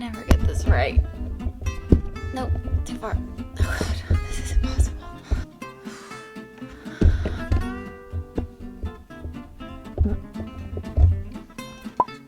never get this right. Nope, too far. Oh god, this is impossible.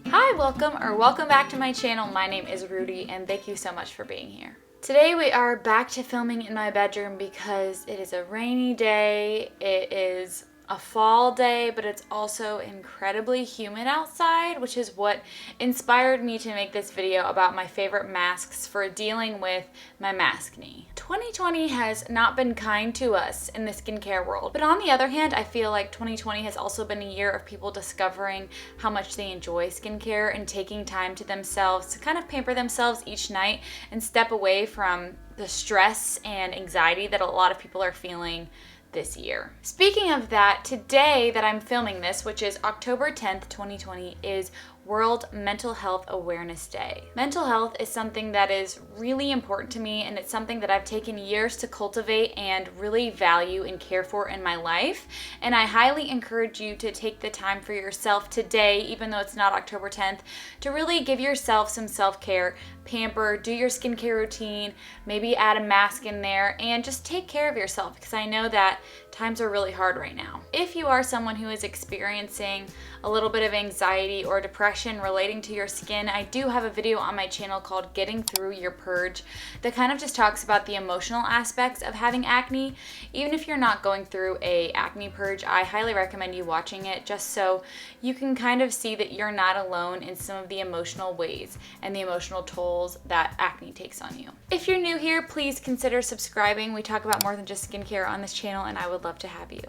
Hi, welcome back to my channel. My name is Rudi and thank you so much for being here. Today we are back to filming in my bedroom because it is a rainy day. It is a fall day, but it's also incredibly humid outside, which is what inspired me to make this video about my favorite masks for dealing with my acne. 2020 has not been kind to us in the skincare world, but on the other hand, I feel like 2020 has also been a year of people discovering how much they enjoy skincare and taking time to themselves to kind of pamper themselves each night and step away from the stress and anxiety that a lot of people are feeling this year. Speaking of that, today that I'm filming this, which is October 10th, 2020, is World Mental Health Awareness Day. Mental health is something that is really important to me, and it's something that I've taken years to cultivate and really value and care for in my life. And I highly encourage you to take the time for yourself today, even though it's not October 10th, to really give yourself some self-care, pamper, do your skincare routine, maybe add a mask in there, and just take care of yourself, because I know that times are really hard right now. If you are someone who is experiencing a little bit of anxiety or depression relating to your skin, I do have a video on my channel called Getting Through Your Purge that kind of just talks about the emotional aspects of having acne. Even if you're not going through a acne purge, I highly recommend you watching it just so you can kind of see that you're not alone in some of the emotional ways and the emotional tolls that acne takes on you. If you're new here, please consider subscribing. We talk about more than just skincare on this channel, and I would love to have you.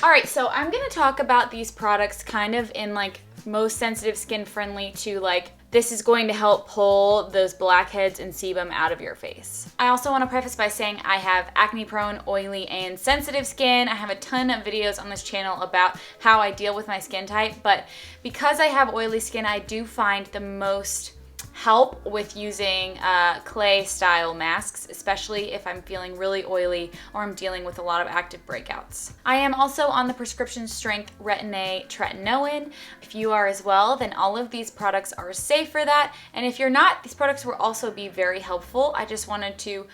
All right, so I'm gonna talk about these products kind of in like most sensitive skin friendly to like, this is going to help pull those blackheads and sebum out of your face. I also want to preface by saying I have acne prone, oily, and sensitive skin. I have a ton of videos on this channel about how I deal with my skin type, but because I have oily skin, I do find the most help with using clay style masks, especially if I'm feeling really oily or I'm dealing with a lot of active breakouts. I am also on the prescription strength Retin-A tretinoin. If you are as well, then all of these products are safe for that. And if you're not, these products will also be very helpful. I just wanted to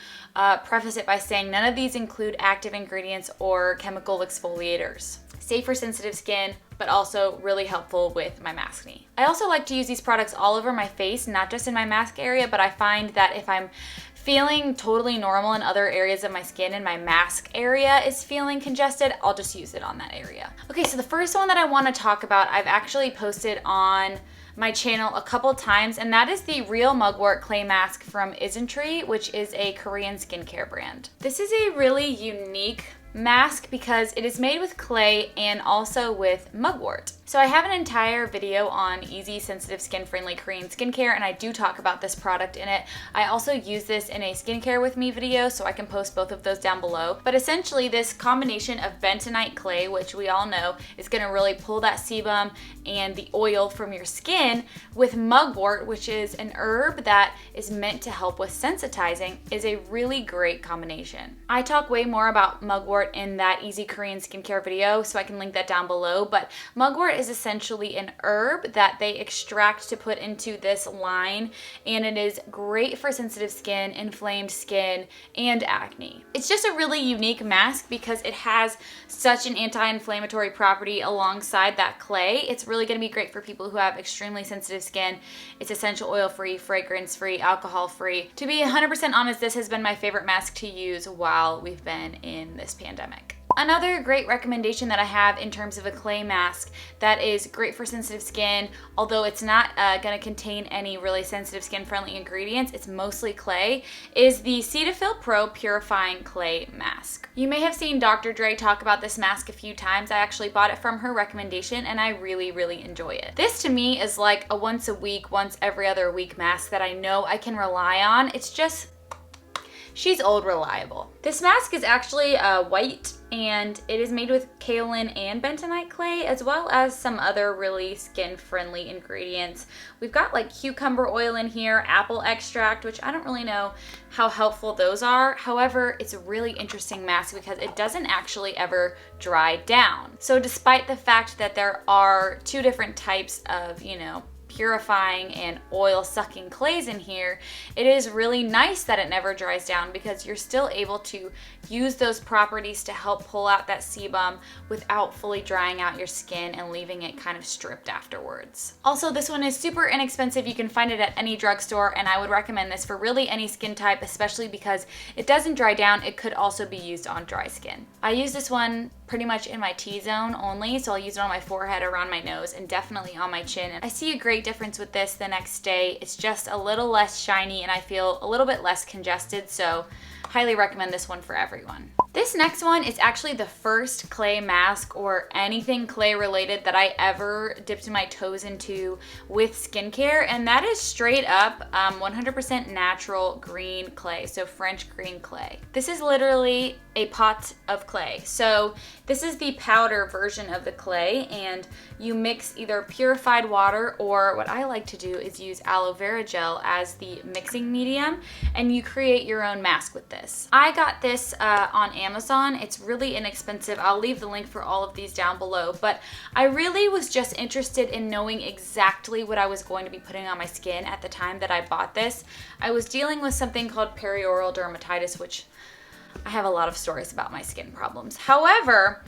preface it by saying none of these include active ingredients or chemical exfoliators. Safe for sensitive skin, but also really helpful with my acne. I also like to use these products all over my face, not just in my mask area, but I find that if I'm feeling totally normal in other areas of my skin and my mask area is feeling congested, I'll just use it on that area. Okay, so the first one that I want to talk about, I've actually posted on my channel a couple times, and that is the Real Mugwort Clay Mask from Isntree, which is a Korean skincare brand. This is a really unique mask because it is made with clay and also with mugwort. So I have an entire video on easy, sensitive, skin-friendly Korean skincare, and I do talk about this product in it. I also use this in a skincare with me video, so I can post both of those down below. But essentially this combination of bentonite clay, which we all know is gonna really pull that sebum and the oil from your skin, with mugwort, which is an herb that is meant to help with sensitizing, is a really great combination. I talk way more about mugwort in that easy Korean skincare video, so I can link that down below, but mugwort is essentially an herb that they extract to put into this line, and it is great for sensitive skin, inflamed skin, and acne. It's just a really unique mask because it has such an anti-inflammatory property alongside that clay. It's really going to be great for people who have extremely sensitive skin. It's essential oil-free, fragrance-free, alcohol-free. To be 100% honest, this has been my favorite mask to use while we've been in this pandemic. Another great recommendation that I have in terms of a clay mask that is great for sensitive skin, although it's not going to contain any really sensitive skin friendly ingredients, it's mostly clay, is the Cetaphil Pro Purifying Clay Mask. You may have seen Dr. Dre talk about this mask a few times. I actually bought it from her recommendation and I really, really enjoy it. This to me is like a once a week, once every other week mask that I know I can rely on. It's just, she's old reliable. This mask is actually white and it is made with kaolin and bentonite clay, as well as some other really skin-friendly ingredients. We've got like cucumber oil in here, apple extract, which I don't really know how helpful those are. However, it's a really interesting mask because it doesn't actually ever dry down. So despite the fact that there are two different types of, purifying and oil sucking clays in here, it is really nice that it never dries down because you're still able to use those properties to help pull out that sebum without fully drying out your skin and leaving it kind of stripped afterwards. Also, this one is super inexpensive. You can find it at any drugstore, and I would recommend this for really any skin type, especially because it doesn't dry down. It could also be used on dry skin. I use this one pretty much in my T-zone only, so I'll use it on my forehead, around my nose, and definitely on my chin. And I see a great difference with this the next day. It's just a little less shiny and I feel a little bit less congested, so highly recommend this one for everyone. This next one is actually the first clay mask or anything clay related that I ever dipped my toes into with skincare, and that is straight up 100% natural green clay, so French green clay. This is literally a pot of clay. So this is the powder version of the clay, and you mix either purified water, or what I like to do is use aloe vera gel as the mixing medium, and you create your own mask with this. I got this on Amazon. It's really inexpensive. I'll leave the link for all of these down below, but I really was just interested in knowing exactly what I was going to be putting on my skin at the time that I bought this. I was dealing with something called perioral dermatitis, which I have a lot of stories about my skin problems. However,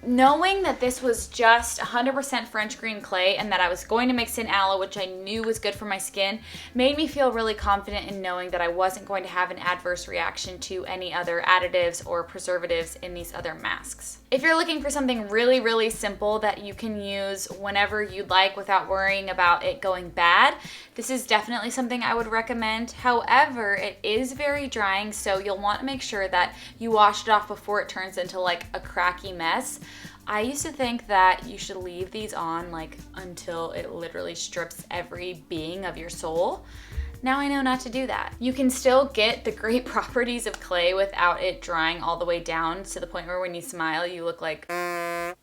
knowing that this was just 100% French green clay and that I was going to mix in aloe, which I knew was good for my skin, made me feel really confident in knowing that I wasn't going to have an adverse reaction to any other additives or preservatives in these other masks. If you're looking for something really, really simple that you can use whenever you'd like without worrying about it going bad, this is definitely something I would recommend. However, it is very drying, so you'll want to make sure that you wash it off before it turns into like a cracky mess. I used to think that you should leave these on like until it literally strips every being of your soul. Now I know not to do that. You can still get the great properties of clay without it drying all the way down to the point where when you smile, you look like a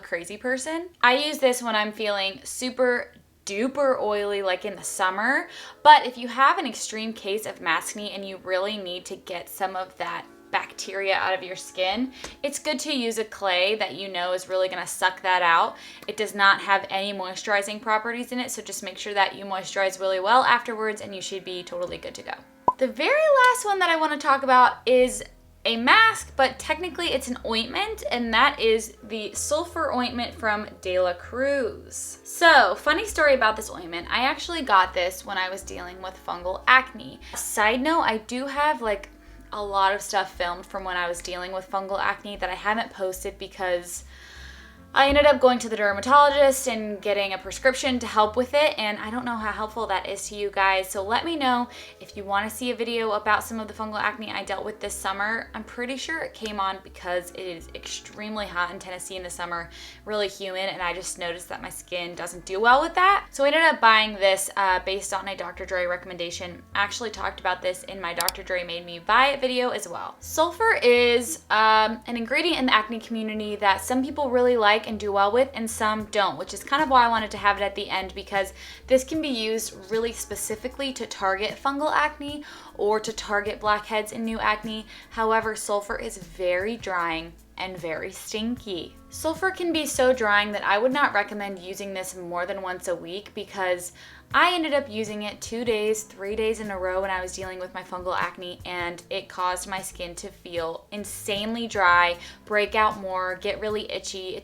crazy person. I use this when I'm feeling super duper oily, like in the summer. But if you have an extreme case of acne and you really need to get some of that bacteria out of your skin, it's good to use a clay that you know is really going to suck that out. It does not have any moisturizing properties in it, so just make sure that you moisturize really well afterwards and you should be totally good to go. The very last one that I want to talk about is a mask, but technically it's an ointment, and that is the Sulfur Ointment from De La Cruz. So, funny story about this ointment. I actually got this when I was dealing with fungal acne. Side note, I do have like a lot of stuff filmed from when I was dealing with fungal acne that I haven't posted because I ended up going to the dermatologist and getting a prescription to help with it, and I don't know how helpful that is to you guys. So let me know if you want to see a video about some of the fungal acne I dealt with this summer. I'm pretty sure it came on because it is extremely hot in Tennessee in the summer, really humid, and I just noticed that my skin doesn't do well with that. So I ended up buying this based on a Dr. Dre recommendation. I actually talked about this in my Dr. Dre Made Me Buy It video as well. Sulfur is an ingredient in the acne community that some people really like and do well with, and some don't, which is kind of why I wanted to have it at the end, because this can be used really specifically to target fungal acne or to target blackheads and new acne. However, sulfur is very drying and very stinky. Sulfur can be so drying that I would not recommend using this more than once a week, because I ended up using it 2 days, 3 days in a row when I was dealing with my fungal acne, and it caused my skin to feel insanely dry, break out more, get really itchy.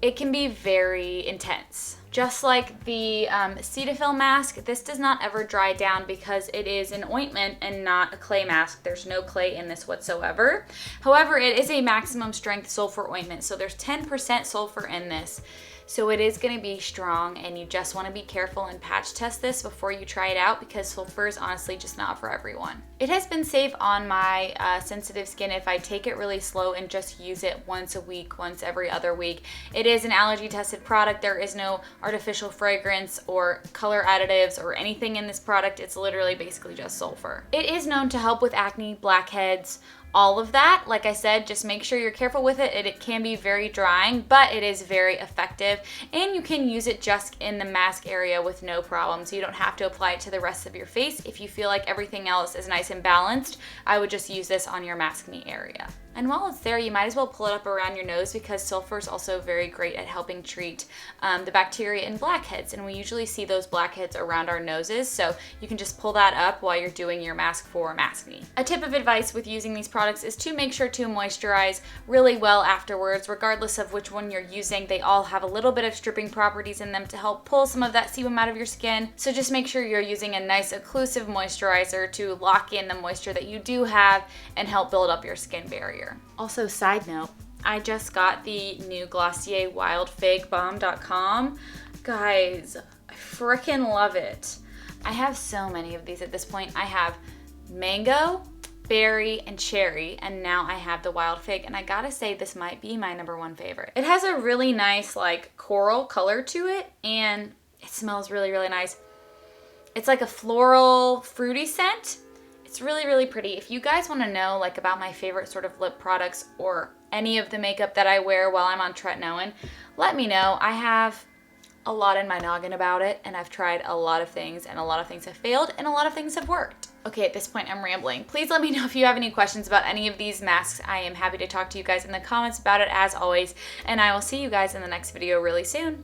It can be very intense. Just like the Cetaphil mask, this does not ever dry down because it is an ointment and not a clay mask. There's no clay in this whatsoever. However, it is a maximum strength sulfur ointment, so there's 10% sulfur in this. So it is going to be strong, and you just want to be careful and patch test this before you try it out, because sulfur is honestly just not for everyone. It has been safe on my sensitive skin if I take it really slow and just use it once a week, once every other week. It is an allergy tested product. There is no artificial fragrance or color additives or anything in this product. It's literally basically just sulfur. It is known to help with acne, blackheads, all of that. Like I said, just make sure you're careful with it. It can be very drying, but it is very effective, and you can use it just in the mask area with no problem. So you don't have to apply it to the rest of your face. If you feel like everything else is nice and balanced, I would just use this on your maskne area. And while it's there, you might as well pull it up around your nose because sulfur is also very great at helping treat the bacteria in blackheads. And we usually see those blackheads around our noses, so you can just pull that up while you're doing your mask for acne. A tip of advice with using these products is to make sure to moisturize really well afterwards. Regardless of which one you're using, they all have a little bit of stripping properties in them to help pull some of that sebum out of your skin. So just make sure you're using a nice occlusive moisturizer to lock in the moisture that you do have and help build up your skin barrier. Also, side note, I just got the new Glossier Wild Fig Balm Dotcom. Guys, I freaking love it. I have so many of these at this point. I have mango, berry, and cherry, and now I have the wild fig, and I gotta say this might be my #1 favorite. It has a really nice like coral color to it, and it smells really, really nice. It's like a floral, fruity scent. It's really, really pretty. If you guys want to know like about my favorite sort of lip products or any of the makeup that I wear while I'm on tretinoin, let me know. I have a lot in my noggin about it, and I've tried a lot of things, and a lot of things have failed, and a lot of things have worked. Okay, at this point I'm rambling. Please let me know if you have any questions about any of these masks. I am happy to talk to you guys in the comments about it as always, and I will see you guys in the next video really soon.